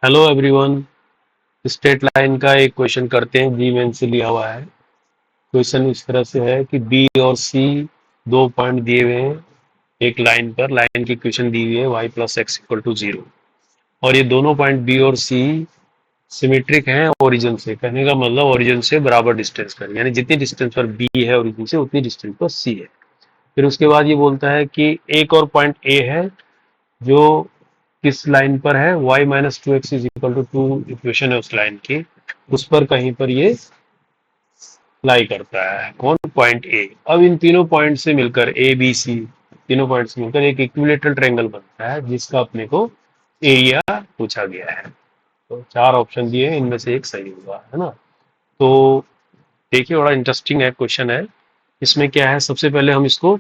Hello everyone. Straight line का एक question करते हैं। जी मेन से लिया हुआ है। क्वेश्चन इस तरह से है कि बी और सी दो पॉइंट दिए हुए हैं एक लाइन पर। लाइन की इक्वेशन दी हुई है Y plus X equal to zero, और ये दोनों पॉइंट बी और सी सिमेट्रिक हैं ओरिजिन से। कहने का मतलब ओरिजिन से बराबर डिस्टेंस पर, यानी जितनी डिस्टेंस पर बी है ओरिजिन से उतनी डिस्टेंस पर सी है। फिर उसके बाद ये बोलता है कि एक और पॉइंट ए है जो किस लाइन पर है, y minus two X is equal to two equation है उस लाइन की, उस पर कहीं पर ये लाई करता है। कौन? Point A. अब इन तीनों पॉइंट से मिलकर ए बी सी, तीनों पॉइंट से मिलकर एक इक्विलेटरल ट्रायंगल बनता है जिसका अपने को एरिया पूछा गया है। तो चार ऑप्शन दिए हैं, इनमें से एक सही होगा, है ना। तो देखिए, बड़ा इंटरेस्टिंग है क्वेश्चन है। इसमें क्या है, सबसे पहले हम इसको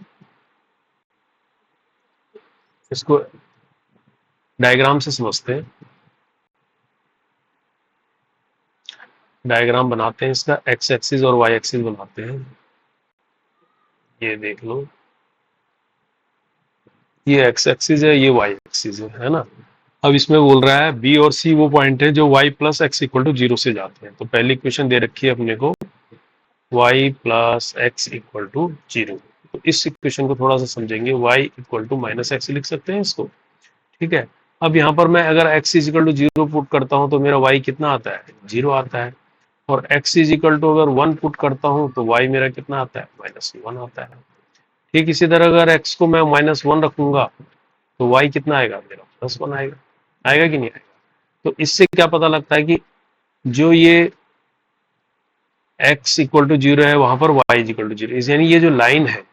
इसको डायग्राम से समझते हैं। डायग्राम बनाते हैं इसका, एक्स एक्सिस और वाई एक्सिस बनाते हैं। ये देख लो, ये एक्स एक्सिस है, ये वाई एक्सिस है ना। अब इसमें बोल रहा है बी और सी वो पॉइंट है जो Y plus X equal to zero से जाते हैं। तो पहली इक्वेशन दे रखी है अपने को Y plus X equal to zero. तो इस इक्वेशन को थोड़ा सा समझेंगे। Y equal to minus X लिख सकते हैं इसको, ठीक है। अब यहाँ पर मैं अगर X is equal to zero put करता हूँ तो मेरा वाई कितना आता है? जीरो आता है। और एक्स इज इक्वल टू अगर वन पुट करता हूँ तो वाई मेरा कितना आता है? माइनस वन आता है। ठीक इसी तरह अगर एक्स को मैं माइनस वन रखूंगा तो वाई कितना आएगा? मेरा प्लस वन आएगा। आएगा कि नहीं आएगा? तो इससे क्या पता लगता है कि जो ये x इक्वल टू जीरो है वहां पर y is equal to zero, यानी ये जो लाइन है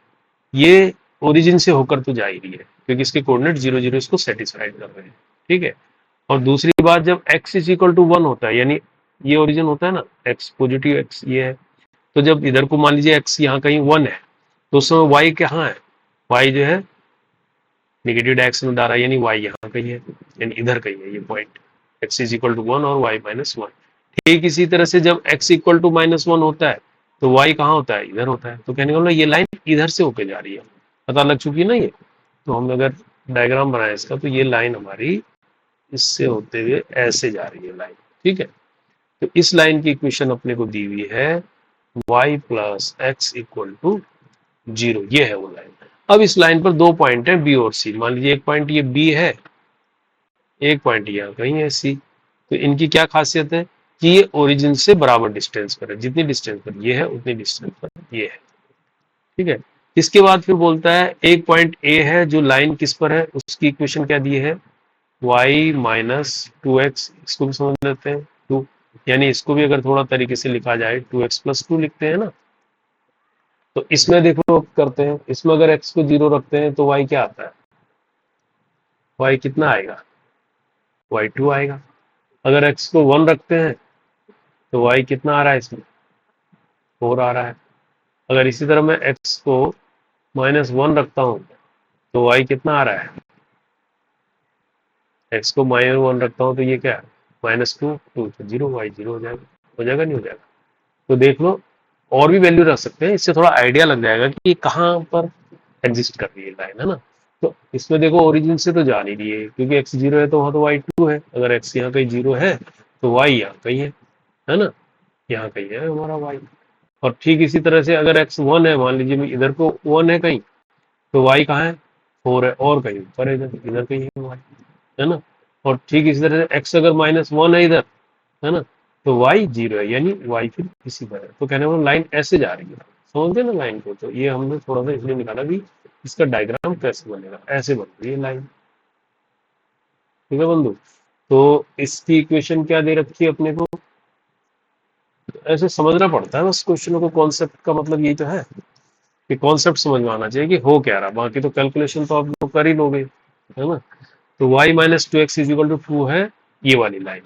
ये ओरिजिन से होकर तो जा ही रही है क्योंकि इसके कोऑर्डिनेट जीरो जीरो इसको सेटिस्फाइड कर रहे हैं, ठीक है। और दूसरी बात, जब x is equal to one होता है, यानी ये ओरिजिन होता है ना, x पॉजिटिव x ये है, तो जब इधर को मान लीजिए x यहाँ कहीं वन है तो उस समय y कहाँ है? y जो है नेगेटिव डायरेक्शन में जा रहा है, यानी y यहाँ कहीं है, यानी इधर कहीं है ये point. x is equal to one और y माइनस वन। ठीक इसी तरह से जब x equal to minus one होता है तो y कहाँ होता है? इधर होता है। तो कहने का मतलब ये लाइन इधर से होके जा रही है, पता लग चुकी है ना ये। तो हम अगर डायग्राम बनाए इसका तो ये लाइन हमारी इससे होते हुए ऐसे जा रही है लाइन, ठीक है। तो इस लाइन की इक्वेशन अपने को दी हुई है y plus X equal to zero, ये है वो लाइन। अब इस लाइन पर दो पॉइंट है बी और सी। मान लीजिए एक पॉइंट ये बी है, एक पॉइंट यहाँ कहीं है सी। तो इनकी क्या खासियत है कि ये ओरिजिन से बराबर डिस्टेंस पर है, जितनी डिस्टेंस पर ये है उतनी डिस्टेंस पर ये है, ठीक है। इसके बाद फिर बोलता है एक पॉइंट ए है जो लाइन किस पर है, उसकी इक्वेशन क्या दी है? y minus two x. इसको भी समझ लेते हैं, टू, यानी इसको भी अगर थोड़ा तरीके से लिखा जाए टू एक्स प्लस टू लिखते हैं ना। तो इसमें देखो करते हैं, इसमें अगर x को जीरो रखते हैं तो y क्या आता है? y कितना आएगा? y टू आएगा। अगर x को वन रखते हैं तो y कितना आ रहा है? इसमें फोर आ रहा है। अगर इसी तरह मैं x को माइनस वन रखता हूँ तो y कितना आ रहा है? x को माइनस वन रखता हूँ तो ये क्या है? माइनस टू, टू तो जीरो, y जीरो हो जाएगा। हो जाएगा नहीं हो जाएगा? तो देख लो, और भी वैल्यू रख सकते हैं, इससे थोड़ा आइडिया लग जाएगा कि ये कहाँ पर एग्जिस्ट कर रही है लाइन, है ना। तो इसमें देखो ओरिजिन से तो जा नहीं रही है क्योंकि x जीरो है तो वहां तो y टू है। अगर x यहाँ कहीं जीरो है तो y यहाँ कहीं है ना, यहाँ कहीं है हमारा y। और ठीक इसी तरह से अगर x वन है, मान लीजिए इधर को वन है कहीं, तो y कहाँ है? फोर है, और कहीं ऊपर है, इधर इधर कहीं है y, है ना। और ठीक इसी तरह से x अगर माइनस वन है इधर, है ना, तो y जीरो है, यानी y फिर इसी पर है। तो कहने वाला लाइन ऐसे जा रही है, समझते ना लाइन को। तो ये हमने थोड़ा सा इसलिए निकाला कि इसका डायग्राम कैसे बनेगा, ऐसे बन रही है लाइन, ठीक है बंधु। तो इसकी इक्वेशन क्या दे रखी है अपने को? ऐसे समझना पड़ता है बस क्वेश्चनों को, कॉन्सेप्ट का मतलब यही तो है कि कॉन्सेप्ट समझ में आना चाहिए कि हो क्या रहा, बाकी तो कैलकुलेशन तो आप लोग कर ही लोगे, है ना। तो y minus two X is equal to two है ये वाली लाइन।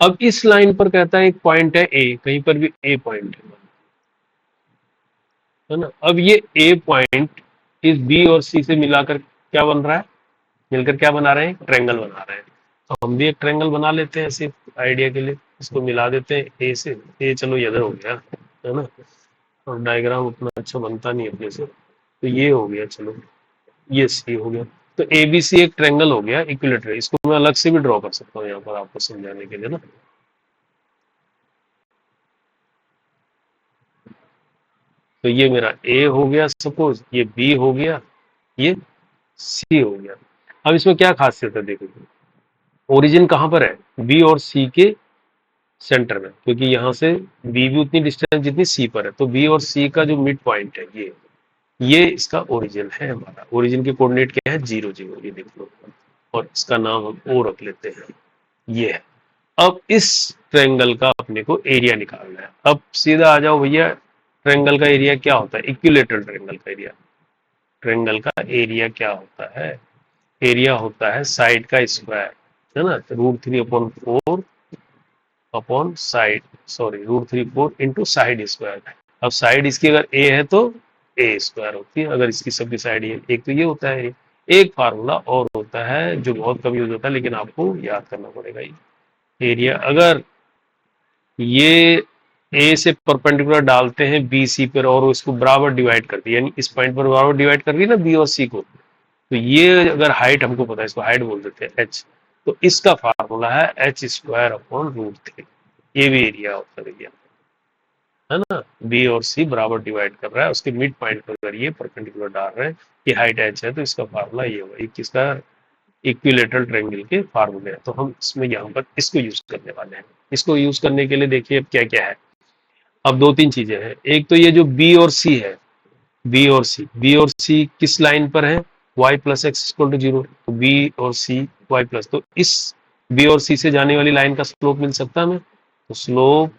अब इस लाइन पर कहता है एक पॉइंट है ए, कहीं पर भी ए पॉइंट है ना। अब ये ए पॉइंट इस बी और सी से मिलाकर क्या बन रहा है? मिलकर क्या बना रहे हैं? ट्रायंगल बना रहे हैं। तो हम भी एक ट्रायंगल बना लेते हैं ऐसे आइडिया के लिए। इसको मिला देते हैं ए से। ए चलो ये इधर हो गया, है ना। और डायग्राम उतना अच्छा बनता नहीं अपने से, तो ये हो गया, चलो ये सी हो गया। तो एबीसी एक ट्रायंगल हो गया इक्विलेटरल, इसको मैं अलग से भी ड्रॉ कर सकता हूँ यहाँ पर आपको समझाने के लिए ना। तो ये मेरा ए हो गया सपोज, ये बी हो गया, ये सी हो गया। अब इसमें क्या खासियत है देखो, ओरिजिन कहाँ पर है, बी और सी के सेंटर में, क्योंकि यहाँ से बी भी उतनी डिस्टेंस जितनी सी पर है, तो बी और सी का जो मिड पॉइंट है ये इसका ओरिजिन है हमारा। ओरिजिन के कोऑर्डिनेट क्या है, 0 0, ये देख लो, और इसका नाम हम ओ रख लेते हैं, ये है। अब इस ट्रायंगल का अपने को एरिया निकालना है। अब सीधा आ जाओ भैया, ट्रायंगल का एरिया क्या होता है, इक्विलेटरल ट्रायंगल का एरिया। ट्रायंगल का एरिया क्या होता है, एरिया होता है साइड का स्क्वायर, है ना, √3/4 upon side, sorry √3/4 into side square. अब साइड इसकी अगर ए है तो ए स्क्वायर होती है, अगर इसकी सबकी साइड ये, एक तो ये होता है। एक फार्मूला और होता है जो बहुत कम यूज होता है, लेकिन आपको याद करना पड़ेगा। ये एरिया अगर ये ए से परपेंडिकुलर डालते हैं बी सी पर और इसको बराबर डिवाइड कर दिया, यानी इस पॉइंट पर बराबर डिवाइड कर दी ना बी और सी को, तो ये अगर हाइट हमको पता है, इसको हाइट बोल देते हैं एच, तो इसका फार्मूला है h² अपॉन √3। ये भी एरिया होता है भैया, है ना। बी और सी बराबर डिवाइड कर रहा है, उसके मिड पॉइंट पर अगर ये परपेंडिकुलर डाल रहे हैं कि हाइट h है, तो इसका फार्मूला ये होगा। किसका, इक्विलेटरल ट्रायंगल के फार्मूले हैं। तो हम इसमें यहाँ पर इसको यूज करने वाले हैं। इसको यूज करने के लिए देखिए अब क्या क्या है। अब दो तीन चीजें हैं, एक तो ये जो बी और सी है, बी और सी किस लाइन पर है, y plus X equal to 0, तो बी और सी y प्लस, तो इस बी और सी से जाने वाली लाइन का स्लोप मिल सकता है हमें, तो slope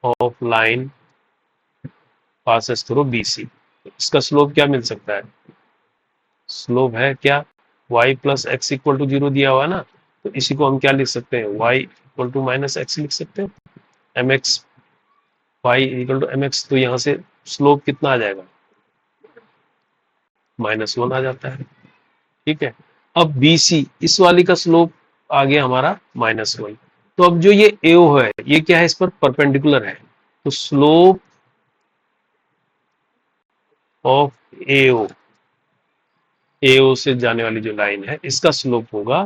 of line passes through B C, इसका स्लोप क्या मिल सकता है, स्लोप है क्या, y plus X equal to 0 दिया हुआ है ना, तो इसी को हम क्या लिख सकते हैं, y equal to minus X लिख सकते हैं, M X Y equal to M X. तो यहाँ से स्लोप कितना आ जाएगा, -1 आ जाता है, ठीक है। अब बी सी इस वाली का स्लोप आ गया हमारा -1। तो अब जो ये एओ है, ये क्या है, इस पर परपेंडिकुलर है, तो स्लोप ऑफ एओ, एओ से जाने वाली जो लाइन है, इसका स्लोप होगा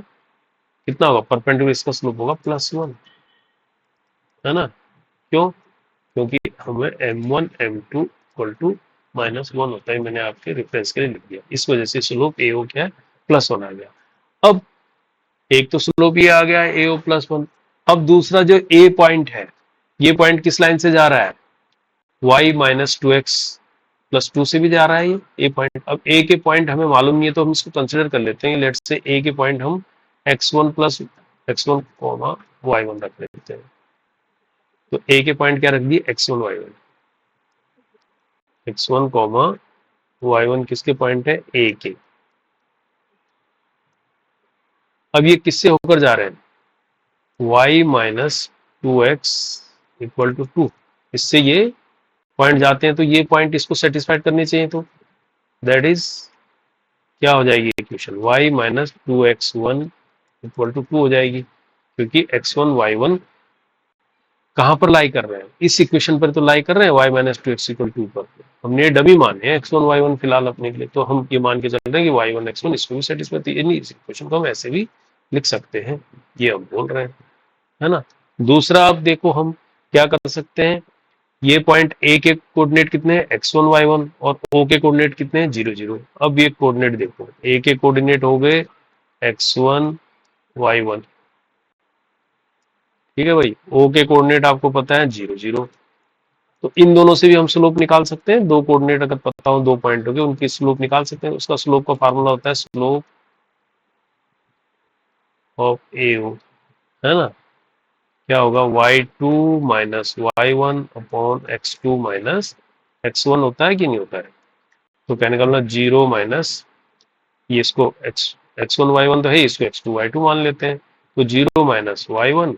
कितना होगा, परपेंडिकुलर, इसका स्लोप होगा +1, है ना। क्यों, क्योंकि हमें m1 m2 इक्वल टू -1 होता है, मैंने आपके रेफरेंस के लिए लिख दिया, इस वजह से स्लोप एओ क्या है, +1 आ गया। अब एक तो स्लोप ये आ गया है एओ +1। अब दूसरा जो ए पॉइंट है, ये पॉइंट किस लाइन से जा रहा है, y माइनस 2x प्लस 2 से भी जा रहा है ये ए पॉइंट। अब ए के पॉइंट हमें मालूम नहीं है, तो हम इसको कंसिडर कर लेते हैं, लेट्स से ए के पॉइंट हम x1 प्लस x1 y1 रख लेते हैं। तो ए के पॉइंट क्या रख दिए, x1 y1, x1 y1 किसके पॉइंट है, ए के। अब ये किससे होकर जा रहे हैं, y minus 2x equal to 2, इससे ये पॉइंट जाते हैं, तो ये पॉइंट इसको सेटिस्फाइड करने चाहिए, तो दैट इज क्या हो जाएगी equation, y minus 2x1 equal to 2 हो जाएगी, क्योंकि x1 y1 कहाँ पर लाई कर रहे हैं, इस इक्वेशन पर तो लाई कर रहे हैं, y माइनस 2x इक्वल 2 पर। हमने डमी माने हैं x1 y1 फिलहाल अपने के लिए, तो हम ये मान के चल रहे हैं कि y1 x1 इसको भी सेटिस्फाई, यानी इस इक्वेशन को हम ऐसे भी लिख सकते हैं, ये हम बोल रहे हैं, है ना। दूसरा अब देखो हम क्या कर सकते हैं, ये पॉइंट ए के कोऑर्डिनेट कितने हैं, x1 y1, और ओ के कोऑर्डिनेट कितने हैं, 0 0। अब ये कोऑर्डिनेट देखो, ए के कोऑर्डिनेट हो गए x1 y1, ठीक है भाई, ओ के कोऑर्डिनेट आपको पता है 0 0, तो इन दोनों से भी हम स्लोप निकाल सकते हैं, दो कोऑर्डिनेट अगर पता हो, दो पॉइंट हो गए, उनकी स्लोप निकाल सकते हैं। उसका स्लोप का फार्मूला होता है स्लोप ऑफ एओ, है ना, क्या होगा, y2 minus y1 upon x2 minus x1 होता है कि नहीं होता है, तो कहने का मतलब 0 माइनस, ये इसको x1 y1 तो है, इसको x2 y2 मान लेते हैं, तो 0 minus y1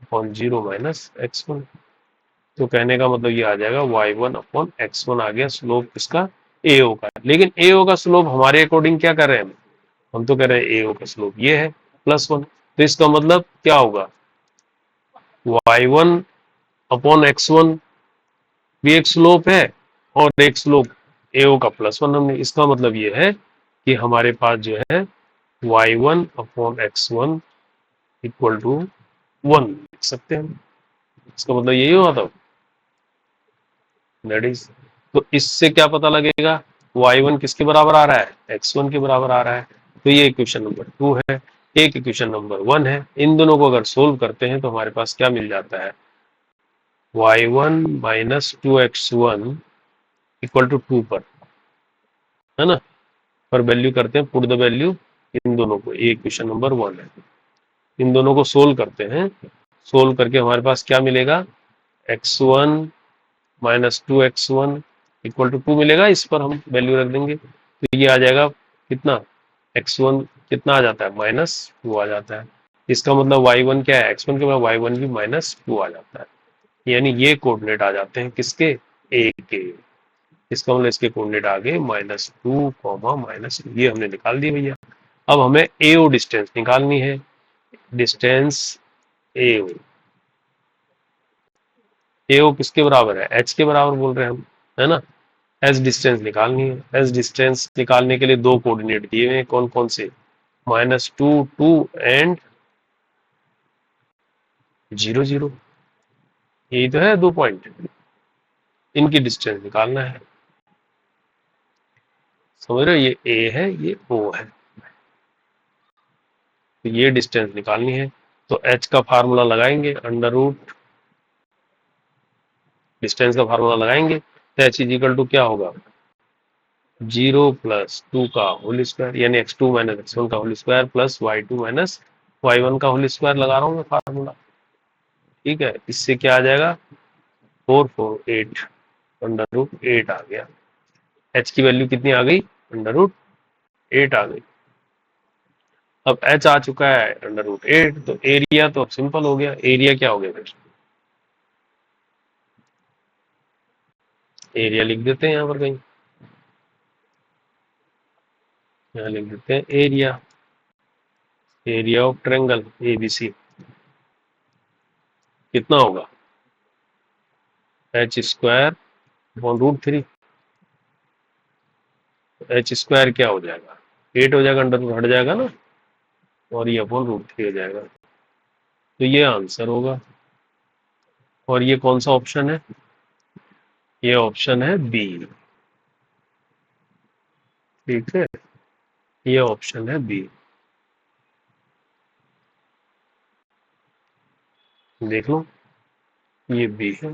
upon 0 minus x1, तो कहने का मतलब ये आ जाएगा y1 अपॉन x1 आ गया स्लोप इसका एओ का। लेकिन एओ का स्लोप हमारे अकॉर्डिंग क्या कर रहे हैं हम तो कह रहे हैं एओ का स्लोप ये है +1, तो इसका मतलब क्या होगा, y1 अपॉन x1 भी एक स्लोप है और एक स्लोप AO का +1 हमने, इसका मतलब ये है कि हमारे पास जो है y1/x1 इक्वल टू 1 लिख सकते हैं हम। इसका मतलब यही हुआ था, दैट इज। तो इससे क्या पता लगेगा, y1 किसके बराबर आ रहा है, x1 के बराबर आ रहा है। तो ये इक्वेशन नंबर 2 है। एक इक्वेशन नंबर 1 है। इन दोनों को अगर सोल्व करते हैं तो हमारे पास क्या मिल जाता है, y1 minus 2x1 equal to 2 पर, है ना। पर वैल्यू करते हैं, पुट द वैल्यू इन दोनों को, ये इक्वेशन नंबर 1 है। इन दोनों को सोल्व करते हैं, सोल्व करके हमारे पास क्या मिलेगा, x1 minus 2x1 equal to 2 मिलेगा। इस पर हम वैल्यू रख देंगे तो ये आ जाएगा कितना, x1 कितना आ जाता है, -2 आ जाता है। इसका मतलब y1 क्या है, x1 के बाद y1 भी -2 आ जाता है। यानी ये कोऑर्डिनेट आ जाते हैं किसके, a के। इसका मतलब इसके कोऑर्डिनेट आ गए -2, -2, ये हमने निकाल दिए भैया। अब हमें AO डिस्टेंस निकालनी है, डिस्टेंस AO। AO किसके बराबर है, h के बराबर बोल रहे हैं हम, है ना। एस डिस्टेंस निकालनी है। एस डिस्टेंस निकालने के लिए दो कोऑर्डिनेट दिए हुए हैं, कौन कौन से, -2, 2 एंड 0, 0। यही तो है दो पॉइंट, इनकी डिस्टेंस निकालना है। समझ रहे हो, ये ए है, ये ओ है, तो ये डिस्टेंस निकालनी है। तो एच का फार्मूला लगाएंगे, अंडर रूट डिस्टेंस का फार्मूला लगाएंगे तो एच इज इक्वल टू क्या होगा, 0 + 2 का होल स्क्वायर, यानी x2 माइनस x1 का whole square plus y2 minus y1 का होल स्क्वायर लगा रहा हूँ मैं फार्मूला। ठीक है, इससे क्या आ जाएगा, 448 अंडर रूट 8 आ गया। एच की वैल्यू कितनी आ गई, अंडर रूट 8 आ गई। अब एच आ चुका है अंडर रूट 8, तो एरिया तो अब सिंपल हो गया। एरिया क्या हो गया फिर, एरिया लिख देते हैं यहाँ पर कहीं, यहाँ लिख देते हैं area, area of triangle ABC कितना होगा, h² अपॉन √3। एच स्क्वायर क्या हो जाएगा, 8 हो जाएगा, अंडर रूट हट जाएगा ना, और ये अपॉन √3 हो जाएगा। तो ये आंसर होगा। और ये कौन सा ऑप्शन है, ये ऑप्शन है बी। ठीक है, ये ऑप्शन है बी, देख लो, ये बी है।